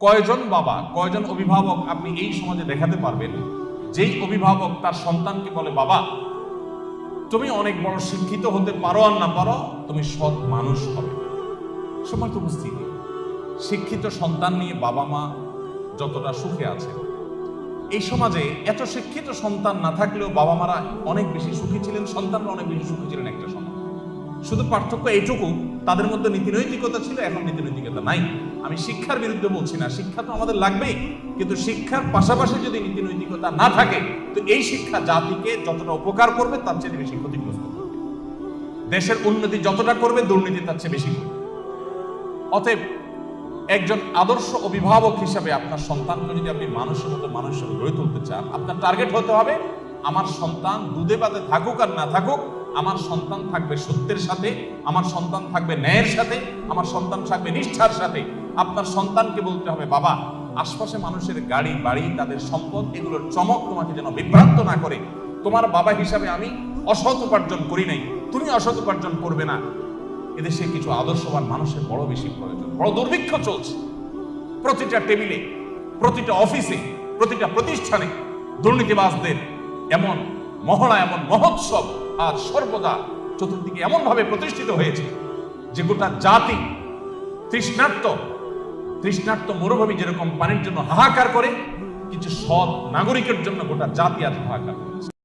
কয়জন বাবা, কয়জন অভিভাবক আপনি এই সমাজে দেখাতে পারবেন যেই অভিভাবক তার সন্তানকে বলে, বাবা তুমি অনেক বড় শিক্ষিত হতে পারো আর না পারো, তুমি সৎ মানুষ হবে। সময় তো উপস্থিতি, শিক্ষিত সন্তান নিয়ে বাবা মা যতটা সুখে আছে, এই সমাজে এত শিক্ষিত সন্তান না থাকলেও বাবা মারা অনেক বেশি সুখী ছিলেন, সন্তানরা অনেক বেশি সুখী ছিলেন একটা সময়। শুধু পার্থক্য এইটুকু, তাদের মধ্যে নীতিনৈতিকতা ছিল, এখন নীতিনৈতিকতা নাই। আমি শিক্ষার বিরুদ্ধে বলছি না, শিক্ষা তো আমাদের লাগবেই, কিন্তু শিক্ষার পাশাপাশি যদি নীতিনৈতিকতা না থাকে তো এই শিক্ষা জাতিকে যতটা উপকার করবে তার চেয়ে বেশি ক্ষতিগ্রস্ত করবে। দেশের উন্নতি যতটা করবে দুর্নীতি তার চেয়ে বেশি করবে। অতএব একজন আদর্শ অভিভাবক হিসাবে আপনার সন্তানকে যদি আপনি মানুষের মতো মানুষ হিসেবে গড়ে তুলতে চান, আপনার টার্গেট হতে হবে আমার সন্তান দুধে ভাতে থাকুক আর না থাকুক, আমার সন্তান থাকবে সত্যের সাথে, আমার সন্তান থাকবে ন্যায়ের সাথে, আমার সন্তান থাকবে নিষ্ঠার সাথে। আপনার সন্তানকে বলতে হবে, বাবা আশপাশে মানুষের গাড়ি বাড়ি তাদের সম্পদ এগুলোর চমক তোমাকে যেন বিভ্রান্ত না করে। তোমার বাবা হিসাবে আমি অসৎ উপার্জন করি নাই, তুমি অসৎ উপার্জন করবে না। এদেশে কিছু আদর্শবান মানুষের বড় বেশি প্রয়োজন। বড় দুর্ভিক্ষ চলছে প্রতিটা টেবিলে, প্রতিটা অফিসে, প্রতিটা প্রতিষ্ঠানে দুর্নীতিবাজদের এমন মহড়া, এমন মহোৎসব আজ সর্বদা চতুর্দিকে এমন ভাবে প্রতিষ্ঠিত হয়েছে যে গোটা জাতি তৃষ্ণার্ত মরুভূমি যেরকম পানির জন্য হাহাকার করে, কিছু সৎ নাগরিকের জন্য গোটা জাতি আজ হাহাকার করে।